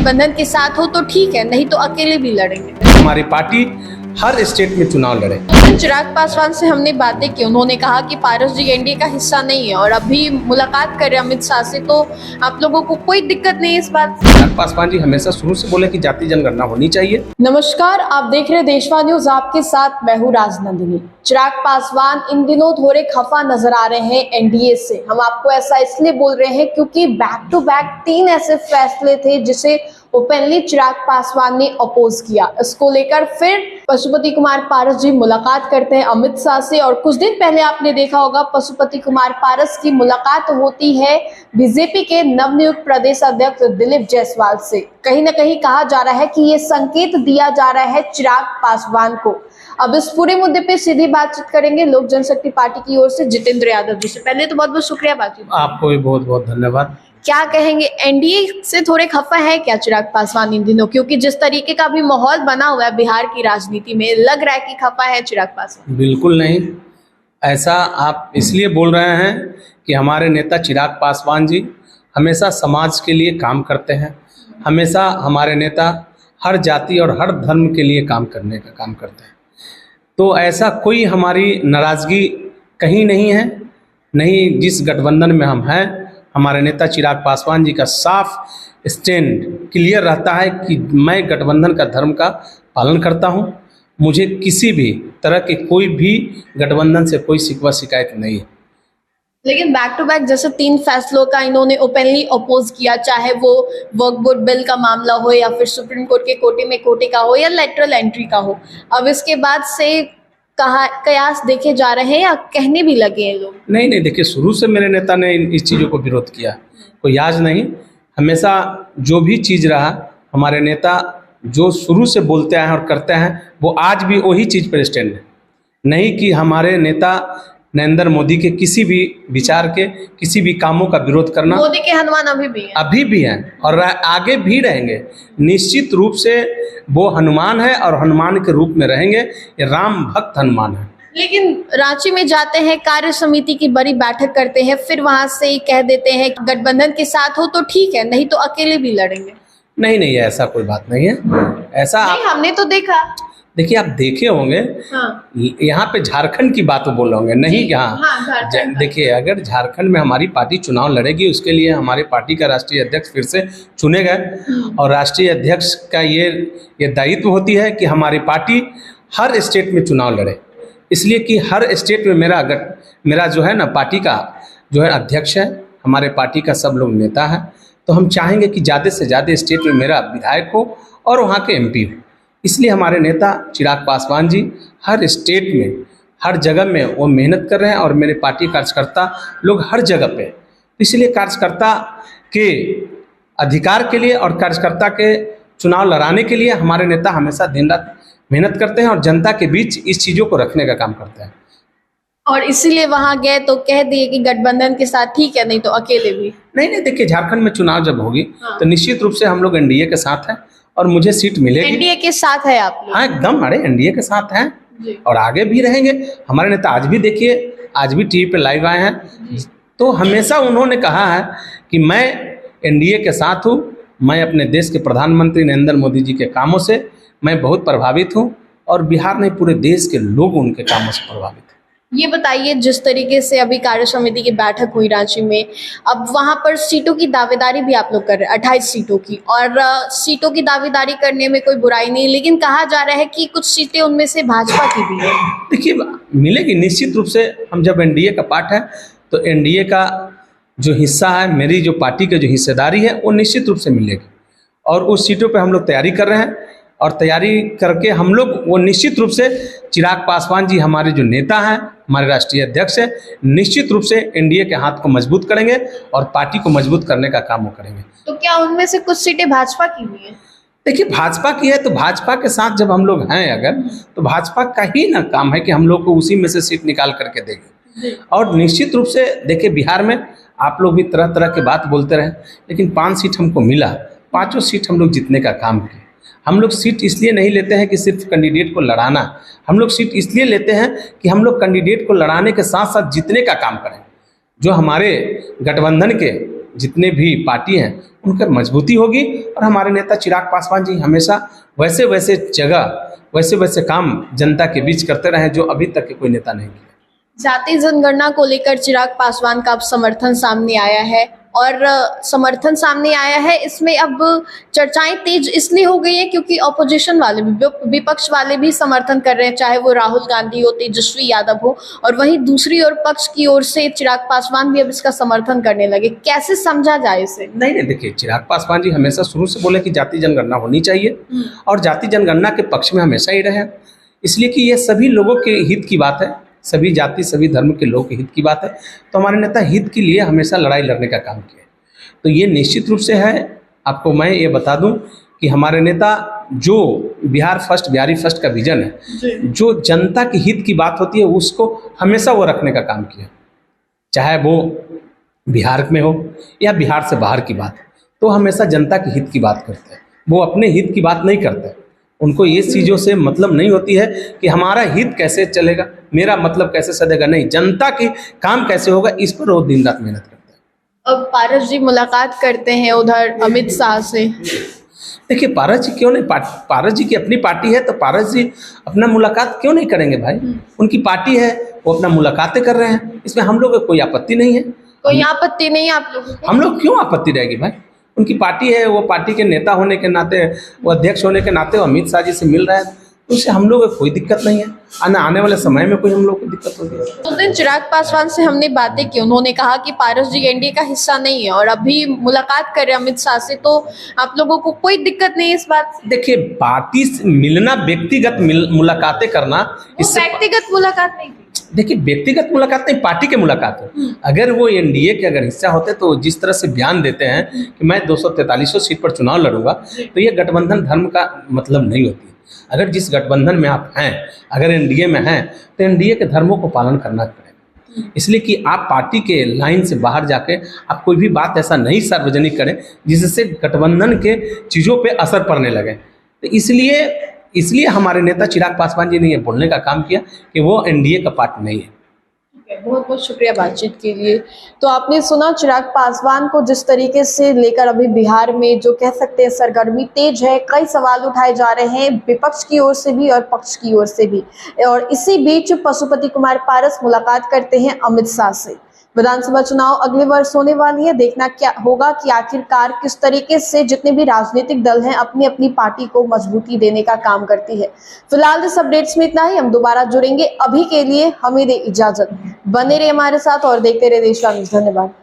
गठबंधन के साथ हो तो ठीक है, नहीं तो अकेले भी लड़ेंगे। हमारी पार्टी हर स्टेट में चुनाव लड़े। चिराग पासवान से हमने बातें की, उन्होंने कहा कि पारस जी एनडीए का हिस्सा नहीं है और अभी मुलाकात कर रहे हैं अमित शाह से, तो आप लोगों को कोई दिक्कत नहीं है इस बात से? चिराग पासवान जी हमेशा शुरू से बोले कि जाति जनगणना होनी चाहिए। नमस्कार, आप देख रहे हैं देशवा न्यूज, आपके साथ मैं हूं राजनंदिनी। चिराग पासवान इन दिनों थोड़े खफा नजर आ रहे हैं एनडीए से। हम आपको ऐसा इसलिए बोल रहे हैं क्योंकि बैक टू बैक 3 ऐसे फैसले थे जिसे ओपनली चिराग पासवान ने अपोज किया। इसको लेकर फिर पशुपति कुमार पारस जी मुलाकात करते हैं अमित शाह से, और कुछ दिन पहले आपने देखा होगा पशुपति कुमार पारस की मुलाकात होती है बीजेपी के नवनियुक्त प्रदेश अध्यक्ष दिलीप जायसवाल से। कहीं ना कहीं कहा जा रहा है कि ये संकेत दिया जा रहा है चिराग पासवान को। अब इस पूरे मुद्दे पे सीधी बातचीत करेंगे लोक जनशक्ति पार्टी की ओर से जितेंद्र यादव जी से। पहले तो बहुत बहुत शुक्रिया बातचीत। आपको भी बहुत बहुत धन्यवाद। क्या कहेंगे, एनडीए से थोड़े खफा है क्या चिराग पासवान इन दिनों? क्योंकि जिस तरीके का भी माहौल बना हुआ है बिहार की राजनीति में, लग रहा है कि खफा है चिराग पासवान। बिल्कुल नहीं, ऐसा आप इसलिए बोल रहे हैं कि हमारे नेता चिराग पासवान जी हमेशा समाज के लिए काम करते हैं। हमेशा हमारे नेता हर जाति और हर धर्म के लिए काम करने का काम करते हैं। तो ऐसा कोई हमारी नाराज़गी कहीं नहीं है। नहीं, जिस गठबंधन में हम हैं, हमारे नेता चिराग पासवान जी का साफ स्टैंड क्लियर रहता है कि मैं गठबंधन का धर्म का पालन करता हूं। मुझे किसी भी तरह के कोई भी गठबंधन से कोई शिकवा शिकायत नहीं है। लेकिन बैक टू बैक जैसे 3 फैसलों का इन्होंने ओपनली अपोज किया, चाहे वो वक्फ बोर्ड बिल का मामला हो या फिर सुप्रीम कोर्ट के कोटे का हो या लेटरल एंट्री का हो। अब इसके बाद से कयास देखे जा रहे हैं या कहने भी लगे हैं लोग? नहीं, देखिए, शुरू से मेरे नेता ने इस चीज़ों को विरोध किया, कोई आज नहीं। हमेशा जो भी चीज़ रहा, हमारे नेता जो शुरू से बोलते आए हैं और करते हैं, वो आज भी वही चीज़ पर स्टैंड है। नहीं कि हमारे नेता नरेंद्र मोदी के किसी भी विचार के, किसी भी कामों का विरोध करना। मोदी के हनुमान अभी भी हैं और आगे भी रहेंगे। निश्चित रूप से वो हनुमान है और हनुमान के रूप में रहेंगे। ये राम भक्त हनुमान है। लेकिन रांची में जाते हैं, कार्य समिति की बड़ी बैठक करते हैं, फिर वहां से ही कह देते हैं कि गठबंधन के साथ हो तो ठीक है, नहीं तो अकेले भी लड़ेंगे। नहीं, ऐसा कोई बात नहीं है। ऐसा हमने तो देखा। देखिए, आप देखे होंगे। हाँ। यहाँ पे झारखंड की बात बोल रहे होंगे, नहीं यहाँ। देखिए, अगर झारखंड में हमारी पार्टी चुनाव लड़ेगी, उसके लिए हमारे पार्टी का राष्ट्रीय अध्यक्ष फिर से चुने गए, और राष्ट्रीय अध्यक्ष का ये दायित्व होती है कि हमारी पार्टी हर स्टेट में चुनाव लड़े। इसलिए कि हर स्टेट में मेरा जो है ना, पार्टी का जो है अध्यक्ष है, हमारे पार्टी का सब लोग नेता है। तो हम चाहेंगे कि ज़्यादा से ज़्यादा स्टेट में मेरा विधायक हो और वहाँ के एमपी हो। इसलिए हमारे नेता चिराग पासवान जी हर स्टेट में, हर जगह में वो मेहनत कर रहे हैं, और मेरे पार्टी कार्यकर्ता लोग हर जगह पे। इसलिए कार्यकर्ता के अधिकार के लिए और कार्यकर्ता के चुनाव लड़ाने के लिए हमारे नेता हमेशा दिन रात मेहनत करते हैं और जनता के बीच इस चीज़ों को रखने का काम करते हैं। और इसीलिए वहां गए तो कह दिए कि गठबंधन के साथ ठीक है, नहीं तो अकेले भी। नहीं, देखिए, झारखंड में चुनाव जब होगी तो निश्चित रूप से हम लोग एनडीए के साथ हैं और मुझे सीट मिलेगी। एनडीए के साथ है आप लोग? हाँ, एकदम। अरे, एनडीए के साथ हैं और आगे भी रहेंगे। हमारे नेता आज भी, देखिए, आज भी टीवी पे लाइव आए हैं। तो हमेशा उन्होंने कहा है कि मैं एनडीए के साथ हूँ। मैं अपने देश के प्रधानमंत्री नरेंद्र मोदी जी के कामों से मैं बहुत प्रभावित हूँ, और बिहार नहीं, पूरे देश के लोग उनके कामों से प्रभावित हैं। ये बताइए, जिस तरीके से अभी कार्य समिति की बैठक हुई रांची में, अब वहां पर सीटों की दावेदारी भी आप लोग कर रहे हैं, 28 सीटों की, और सीटों की दावेदारी करने में कोई बुराई नहीं, लेकिन कहा जा रहा है कि कुछ सीटें उनमें से भाजपा की भी है। देखिए, मिलेगी निश्चित रूप से। हम जब एनडीए का पार्ट है तो एनडीए का जो हिस्सा है, मेरी जो पार्टी की जो हिस्सेदारी है, वो निश्चित रूप से मिलेगी, और उस सीटों पर हम लोग तैयारी कर रहे हैं। और तैयारी करके हम लोग वो निश्चित रूप से चिराग पासवान जी हमारे जो नेता हैं, हमारे राष्ट्रीय अध्यक्ष हैं, निश्चित रूप से एनडीए के हाथ को मजबूत करेंगे और पार्टी को मजबूत करने का काम वो करेंगे। तो क्या उनमें से कुछ सीटें भाजपा की भी हैं? देखिए, भाजपा की है तो भाजपा के साथ जब हम लोग हैं अगर, तो भाजपा का ही ना काम है कि हम लोग को उसी में से सीट निकाल करके देंगे। और निश्चित रूप से देखिए, बिहार में आप लोग भी तरह तरह की बात बोलते रहे, लेकिन 5 सीट हमको मिला। 5 सीट हम लोग जीतने का काम किए। हम लोग सीट इसलिए नहीं लेते हैं कि सिर्फ कैंडिडेट को लड़ाना, हम लोग सीट इसलिए लेते हैं कि हम लोग कैंडिडेट को लड़ाने के साथ साथ जीतने का काम करें। जो हमारे गठबंधन के जितने भी पार्टी हैं, उनका मजबूती होगी। और हमारे नेता चिराग पासवान जी हमेशा वैसे वैसे जगह वैसे वैसे काम जनता के बीच करते रहे जो अभी तक के कोई नेता नहीं किया। जातीय जनगणना को लेकर चिराग पासवान का अब समर्थन सामने आया है और समर्थन सामने आया है, इसमें अब चर्चाएं तेज इसलिए हो गई है क्योंकि ऑपोजिशन वाले भी, विपक्ष वाले भी समर्थन कर रहे हैं, चाहे वो राहुल गांधी हो, तेजस्वी यादव हो, और वहीं दूसरी ओर पक्ष की ओर से चिराग पासवान भी अब इसका समर्थन करने लगे। कैसे समझा जाए इसे? नहीं, देखिए, चिराग पासवान जी हमेशा शुरू से बोले कि जाति जनगणना होनी चाहिए और जाति जनगणना के पक्ष में हमेशा ही रहे, इसलिए कि ये सभी लोगों के हित की बात है, सभी जाति सभी धर्म के लोगों के हित की बात है। तो हमारे नेता हित के लिए हमेशा लड़ाई लड़ने का काम किया। तो ये निश्चित रूप से है। आपको मैं ये बता दूं कि हमारे नेता जो बिहार फर्स्ट, बिहारी फर्स्ट का विजन है, जो जनता के हित की बात होती है उसको हमेशा वो रखने का काम किया, चाहे वो बिहार में हो या बिहार से बाहर की बात, तो हमेशा जनता के हित की बात करते हैं। वो अपने हित की बात नहीं करते, उनको ये चीज़ों से मतलब नहीं होती है कि हमारा हित कैसे चलेगा, मेरा मतलब कैसे सधेगा, नहीं, जनता के काम कैसे होगा, इस पर वो दिन रात मेहनत करते हैं। अब पारस जी मुलाकात करते हैं उधर अमित शाह से। देखिए, पारस जी क्यों नहीं, पारस जी की अपनी पार्टी है तो पारस जी अपना मुलाकात क्यों नहीं करेंगे भाई? उनकी पार्टी है, वो अपना मुलाकातें कर रहे हैं, इसमें हम लोग को कोई आपत्ति नहीं है। कोई आपत्ति नहीं है आप लोगों को? हम लोग क्यों आपत्ति रहेगी भाई? उनकी पार्टी है, वो पार्टी के नेता होने के नाते, वो अध्यक्ष होने के नाते वो अमित शाह जी से मिल रहे हैं, तो उससे हम लोग को कोई दिक्कत नहीं है। आने वाले समय में कोई हम लोग को दिक्कत होगी। उस दिन चिराग पासवान से हमने बातें की, उन्होंने कहा कि पारस जी एनडीए का हिस्सा नहीं है और अभी मुलाकात कर रहे हैं अमित शाह से, तो आप लोगों को कोई दिक्कत नहीं है इस बात से? देखिए, पार्टी से मिलना, व्यक्तिगत मुलाकातें करना, इससे व्यक्तिगत मुलाकात नहीं थी। देखिए, व्यक्तिगत मुलाकात नहीं, पार्टी के मुलाकात है। अगर वो एनडीए के अगर हिस्सा होते तो जिस तरह से बयान देते हैं कि मैं 243 सीट पर चुनाव लड़ूंगा, तो ये गठबंधन धर्म का मतलब नहीं होती। अगर जिस गठबंधन में आप हैं, अगर एनडीए में हैं, तो एनडीए के धर्मों को पालन करना पड़ेगा, इसलिए कि आप पार्टी के लाइन से बाहर जाके आप कोई भी बात ऐसा नहीं सार्वजनिक करें जिससे गठबंधन के चीज़ों पे असर पड़ने लगे। तो इसलिए हमारे नेता चिराग पासवान जी ने ये बोलने का काम किया कि वो एनडीए का पार्ट नहीं है। बहुत बहुत शुक्रिया बातचीत के लिए। तो आपने सुना चिराग पासवान को जिस तरीके से लेकर अभी बिहार में जो कह सकते हैं सरगर्मी तेज है, कई सवाल उठाए जा रहे हैं विपक्ष की ओर से भी और पक्ष की ओर से भी, और इसी बीच पशुपति कुमार पारस मुलाकात करते हैं अमित शाह से। विधानसभा चुनाव अगले वर्ष होने वाली है, देखना क्या होगा कि आखिरकार किस तरीके से जितने भी राजनीतिक दल हैं अपनी अपनी पार्टी को मजबूती देने का काम करती है। फिलहाल इस अपडेट्स में इतना ही, हम दोबारा जुड़ेंगे, अभी के लिए हमें दे इजाजत। बने रहे हमारे साथ और देखते रहे देश का न्यूज़। धन्यवाद।